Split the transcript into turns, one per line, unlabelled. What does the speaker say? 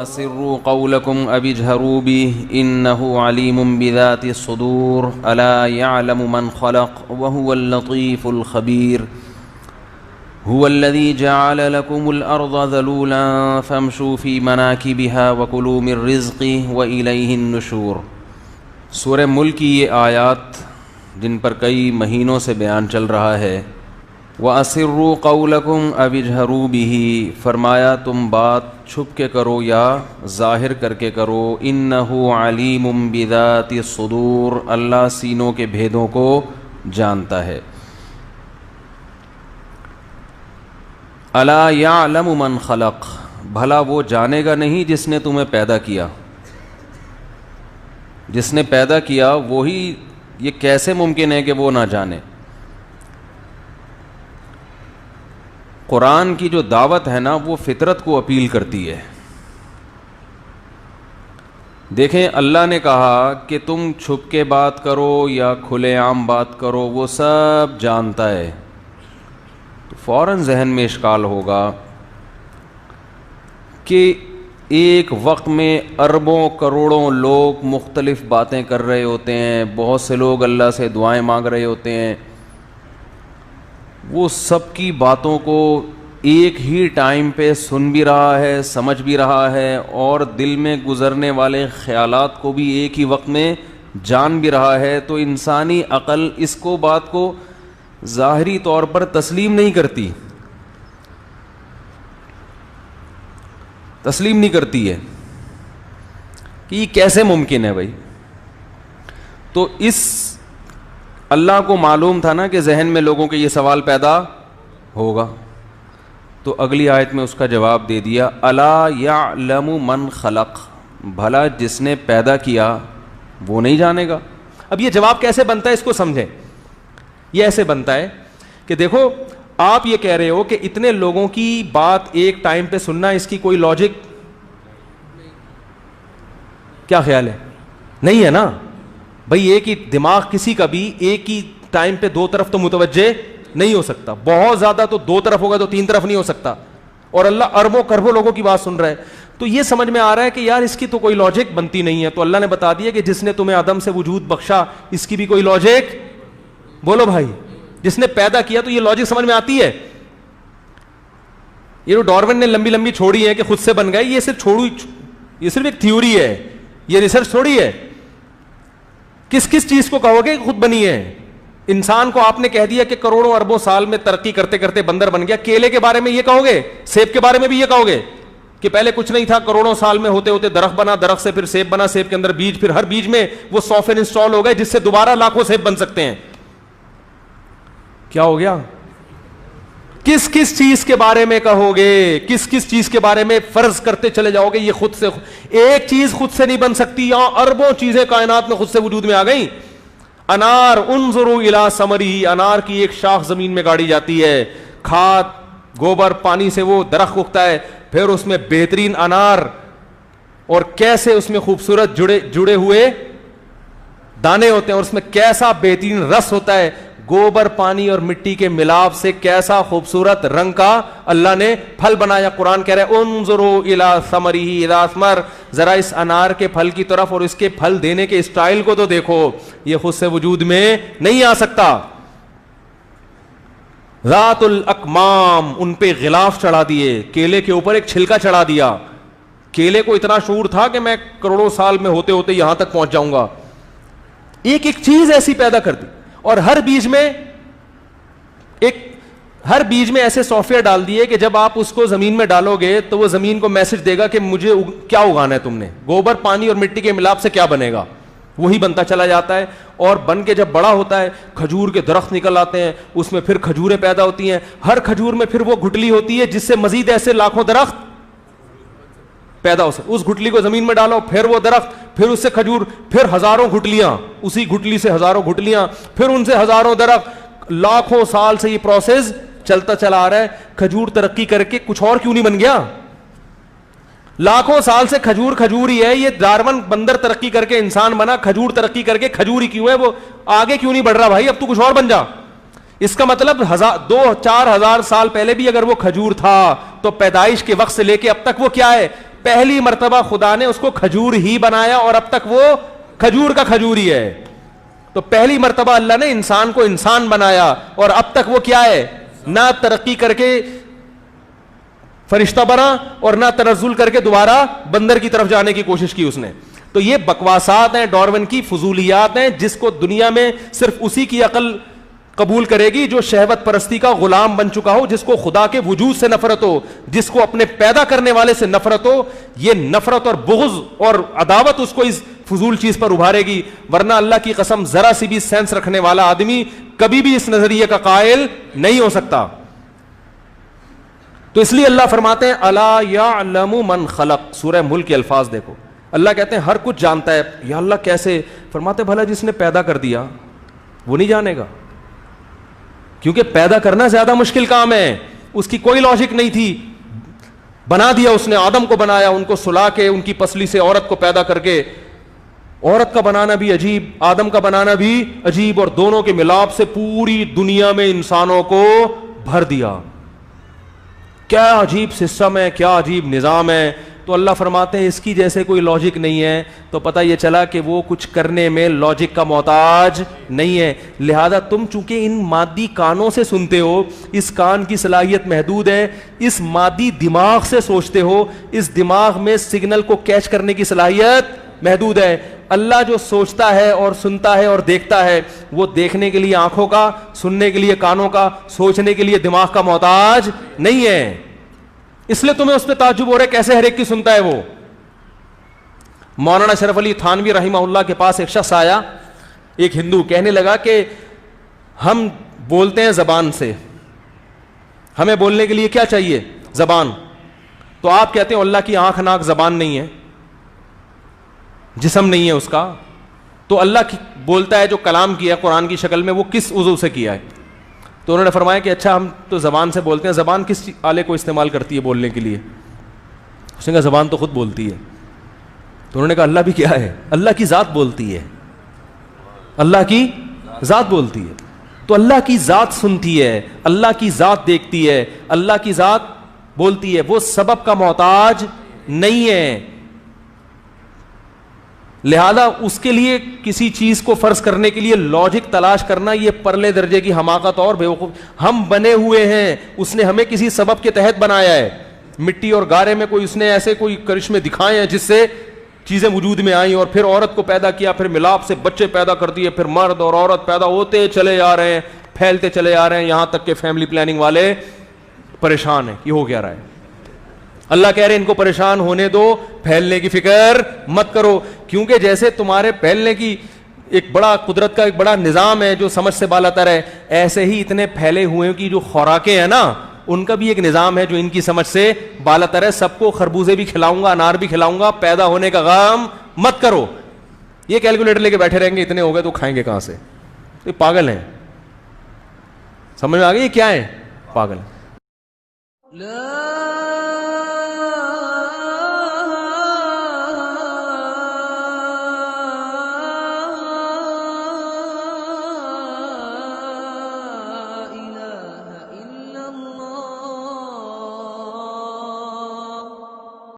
وأسروا قولكم أو اجهروا به إنه عليم بذات الصدور ألا يعلم من خلق وهو اللطيف الخبير هو الذي جعل لكم الأرض ذلولا فامشوا في مناكبها وكلوا من رزقه وإليه النشور۔ سورہ ملک کی یہ آیات جن پر کئی مہینوں سے بیان چل رہا ہے، وَأَسِرُّوا قَوْلَكُمْ أَوْ اجْهَرُوا بِهِ، فرمایا تم بات چھپ کے کرو یا ظاہر کر کے کرو، إِنَّهُ عَلِيمٌ بِذَاتِ الصُّدُورِ، اللہ سینوں کے بھیدوں کو جانتا ہے۔ أَلَا يَعْلَمُ مَنْ خَلَقَ، بھلا وہ جانے گا نہیں جس نے تمہیں پیدا کیا؟ جس نے پیدا کیا وہی، یہ کیسے ممکن ہے کہ وہ نہ جانے؟ قرآن کی جو دعوت ہے نا وہ فطرت کو اپیل کرتی ہے۔ دیکھیں اللہ نے کہا کہ تم چھپ کے بات کرو یا کھلے عام بات کرو، وہ سب جانتا ہے۔ تو فوراً ذہن میں اشکال ہوگا کہ ایک وقت میں اربوں کروڑوں لوگ مختلف باتیں کر رہے ہوتے ہیں، بہت سے لوگ اللہ سے دعائیں مانگ رہے ہوتے ہیں، وہ سب کی باتوں کو ایک ہی ٹائم پہ سن بھی رہا ہے، سمجھ بھی رہا ہے، اور دل میں گزرنے والے خیالات کو بھی ایک ہی وقت میں جان بھی رہا ہے۔ تو انسانی عقل اس کو بات کو ظاہری طور پر تسلیم نہیں کرتی، تسلیم نہیں کرتی ہے کہ یہ کیسے ممکن ہے بھائی۔ تو اس اللہ کو معلوم تھا نا کہ ذہن میں لوگوں کے یہ سوال پیدا ہوگا، تو اگلی آیت میں اس کا جواب دے دیا، الا یعلم من خلق، بھلا جس نے پیدا کیا وہ نہیں جانے گا؟
اب یہ جواب کیسے بنتا ہے اس کو سمجھیں۔ یہ ایسے بنتا ہے کہ دیکھو آپ یہ کہہ رہے ہو کہ اتنے لوگوں کی بات ایک ٹائم پہ سننا، اس کی کوئی لاجک کیا خیال ہے؟ نہیں ہے نا بھئی، ایک ہی دماغ کسی کا بھی ایک ہی ٹائم پہ دو طرف تو متوجہ نہیں ہو سکتا، بہت زیادہ تو دو طرف ہوگا تو تین طرف نہیں ہو سکتا، اور اللہ اربوں کربوں لوگوں کی بات سن رہا ہے۔ تو یہ سمجھ میں آ رہا ہے کہ یار اس کی تو کوئی لاجک بنتی نہیں ہے، تو اللہ نے بتا دیا کہ جس نے تمہیں عدم سے وجود بخشا اس کی بھی کوئی لاجک، بولو بھائی، جس نے پیدا کیا تو یہ لاجک سمجھ میں آتی ہے۔ یہ جو ڈارون نے لمبی لمبی چھوڑی ہے کہ خود سے بن گئے، یہ صرف یہ صرف ایک تھیوری ہے، یہ ریسرچ تھوڑی ہے۔ کس کس چیز کو کہو گے خود بنی ہے؟ انسان کو آپ نے کہہ دیا کہ کروڑوں اربوں سال میں ترقی کرتے کرتے بندر بن گیا، کیلے کے بارے میں یہ کہو گے؟ سیب کے بارے میں بھی یہ کہو گے کہ پہلے کچھ نہیں تھا، کروڑوں سال میں ہوتے ہوتے درخت بنا، درخت سے پھر سیب بنا، سیب کے اندر بیج، پھر ہر بیج میں وہ سافٹ ویئر انسٹال ہو گئے جس سے دوبارہ لاکھوں سیب بن سکتے ہیں؟ کیا ہو گیا؟ کس کس چیز کے بارے میں کہو گے؟ کس کس چیز کے بارے میں فرض کرتے چلے جاؤ گے یہ خود سے؟ ایک چیز خود سے نہیں بن سکتی، یہاں اربوں چیزیں کائنات میں خود سے وجود میں آ گئی۔ انار، انظروا الی ثمرہ، انار کی ایک شاخ زمین میں گاڑی جاتی ہے، کھاد گوبر پانی سے وہ درخت اگتا ہے، پھر اس میں بہترین انار، اور کیسے اس میں خوبصورت جڑے ہوئے دانے ہوتے ہیں، اور اس میں کیسا بہترین رس ہوتا ہے، گوبر پانی اور مٹی کے ملاپ سے کیسا خوبصورت رنگ کا اللہ نے پھل بنایا۔ قرآن کہہ رہے انظروا الی ثمرہ اذا اثمر، ذرا اس انار کے پھل کی طرف اور اس کے پھل دینے کے اسٹائل کو تو دیکھو، یہ خود سے وجود میں نہیں آ سکتا۔ ذات الاکمام، ان پہ غلاف چڑھا دیے، کیلے کے اوپر ایک چھلکا چڑھا دیا۔ کیلے کو اتنا شعور تھا کہ میں کروڑوں سال میں ہوتے ہوتے یہاں تک پہنچ جاؤں گا، ایک ایک چیز ایسی پیدا کر دی، اور ہر بیج میں ایسے سافٹ ویئر ڈال دیے کہ جب آپ اس کو زمین میں ڈالو گے تو وہ زمین کو میسج دے گا کہ مجھے کیا اگانا ہے، تم نے گوبر پانی اور مٹی کے ملاپ سے کیا بنے گا، وہی بنتا چلا جاتا ہے۔ اور بن کے جب بڑا ہوتا ہے کھجور کے درخت نکل آتے ہیں، اس میں پھر کھجوریں پیدا ہوتی ہیں، ہر کھجور میں پھر وہ گٹلی ہوتی ہے جس سے مزید ایسے لاکھوں درخت پیدا ہو سکتے۔ اس گٹلی کو زمین میں ڈالو، پھر وہ درخت، پھر اس سے کھجور، پھر ہزاروں گٹلیاں، اسی گٹلی سے ہزاروں گٹلیاں، پھر ان سے ہزاروں درخت، لاکھوں سال سے یہ پروسیس چلتا چلا آ رہا ہے۔ کھجور ترقی کر کے کچھ اور کیوں نہیں بن گیا؟ لاکھوں سال سے کھجور ہی ہے، یہ ڈارون بندر ترقی کر کے انسان بنا، کھجور ترقی کر کے کھجور ہی کیوں ہے؟ وہ آگے کیوں نہیں بڑھ رہا بھائی؟ اب تو کچھ اور بن جا۔ اس کا مطلب 2-4 ہزار سال پہلے بھی اگر وہ کھجور تھا تو پیدائش کے وقت سے لے کے اب تک وہ کیا ہے؟ پہلی مرتبہ خدا نے اس کو کھجور ہی بنایا اور اب تک وہ کھجور کا کھجور ہی ہے. تو پہلی مرتبہ اللہ نے انسان کو انسان بنایا اور اب تک وہ کیا ہے, نہ ترقی کر کے فرشتہ بنا اور نہ تنزل کر کے دوبارہ بندر کی طرف جانے کی کوشش کی اس نے. تو یہ بکواسات ہیں, ڈاروین کی فضولیات ہیں, جس کو دنیا میں صرف اسی کی عقل قبول کرے گی جو شہوت پرستی کا غلام بن چکا ہو, جس کو خدا کے وجود سے نفرت ہو, جس کو اپنے پیدا کرنے والے سے نفرت ہو. یہ نفرت اور بغض اور عداوت اس کو اس فضول چیز پر ابھارے گی, ورنہ اللہ کی قسم ذرا سی بھی سینس رکھنے والا آدمی کبھی بھی اس نظریے کا قائل نہیں ہو سکتا. تو اس لیے اللہ فرماتے ہیں الا یعلم من خلق, سورہ ملک کے الفاظ دیکھو, اللہ کہتے ہیں ہر کچھ جانتا ہے. یا اللہ کیسے؟ فرماتے بھلا جس نے پیدا کر دیا وہ نہیں جانے گا؟ کیونکہ پیدا کرنا زیادہ مشکل کام ہے, اس کی کوئی لاجک نہیں تھی, بنا دیا اس نے, آدم کو بنایا, ان کو سلا کے ان کی پسلی سے عورت کو پیدا کر کے. عورت کا بنانا بھی عجیب, آدم کا بنانا بھی عجیب, اور دونوں کے ملاپ سے پوری دنیا میں انسانوں کو بھر دیا. کیا عجیب سسٹم ہے, کیا عجیب نظام ہے. تو اللہ فرماتے ہیں اس کی جیسے کوئی لاجک نہیں ہے. تو پتہ یہ چلا کہ وہ کچھ کرنے میں لاجک کا محتاج نہیں ہے. لہذا تم چونکہ ان مادی کانوں سے سنتے ہو, اس کان کی صلاحیت محدود ہے, اس مادی دماغ سے سوچتے ہو, اس دماغ میں سگنل کو کیچ کرنے کی صلاحیت محدود ہے. اللہ جو سوچتا ہے اور سنتا ہے اور دیکھتا ہے, وہ دیکھنے کے لیے آنکھوں کا, سننے کے لیے کانوں کا, سوچنے کے لیے دماغ کا محتاج نہیں ہے. اس لیے تمہیں اس پہ تعجب ہو رہا ہے کیسے ہر ایک کی سنتا ہے وہ. مولانا اشرف علی تھانوی رحمہ اللہ کے پاس ایک شخص آیا, ایک ہندو, کہنے لگا کہ ہم بولتے ہیں زبان سے, ہمیں بولنے کے لیے کیا چاہیے؟ زبان. تو آپ کہتے ہیں اللہ کی آنکھ ناک زبان نہیں ہے, جسم نہیں ہے اس کا, تو اللہ بولتا ہے جو کلام کیا قرآن کی شکل میں وہ کس عضو سے کیا ہے؟ تو انہوں نے فرمایا کہ اچھا ہم تو زبان سے بولتے ہیں, زبان کس آلے کو استعمال کرتی ہے بولنے کے لیے؟ اس نے کہا زبان تو خود بولتی ہے. تو انہوں نے کہا اللہ بھی کیا ہے؟ اللہ کی ذات بولتی ہے, اللہ کی ذات بولتی ہے. تو اللہ کی ذات سنتی ہے, اللہ کی ذات دیکھتی ہے, اللہ کی ذات بولتی ہے, وہ سبب کا محتاج نہیں ہے. لہذا اس کے لیے کسی چیز کو فرض کرنے کے لیے لاجک تلاش کرنا یہ پرلے درجے کی حماقت اور بیوقوف. ہم بنے ہوئے ہیں, اس نے ہمیں کسی سبب کے تحت بنایا ہے. مٹی اور گارے میں کوئی اس نے ایسے کوئی کرشمے دکھائے ہیں جس سے چیزیں وجود میں آئیں, اور پھر عورت کو پیدا کیا, پھر ملاپ سے بچے پیدا کر دیے, پھر مرد اور عورت پیدا ہوتے چلے جا رہے ہیں, پھیلتے چلے جا رہے ہیں, یہاں تک کہ فیملی پلاننگ والے پریشان ہیں. یہ ہو کیا رہا ہے؟ اللہ کہہ رہے ہیں ان کو پریشان ہونے دو, پھیلنے کی فکر مت کرو. کیونکہ جیسے تمہارے پھیلنے کی ایک بڑا قدرت کا ایک بڑا نظام ہے جو سمجھ سے بالا تر ہے, ایسے ہی اتنے پھیلے ہوئے کی جو خوراکیں ہیں نا, ان کا بھی ایک نظام ہے جو ان کی سمجھ سے بالا تر ہے. سب کو خربوزے بھی کھلاؤں گا, انار بھی کھلاؤں گا, پیدا ہونے کا غم مت کرو. یہ کیلکولیٹر لے کے بیٹھے رہیں گے, اتنے ہو گئے تو کھائیں گے کہاں سے؟ یہ پاگل ہیں. سمجھ میں آ گئی یہ کیا ہے؟ پاگل.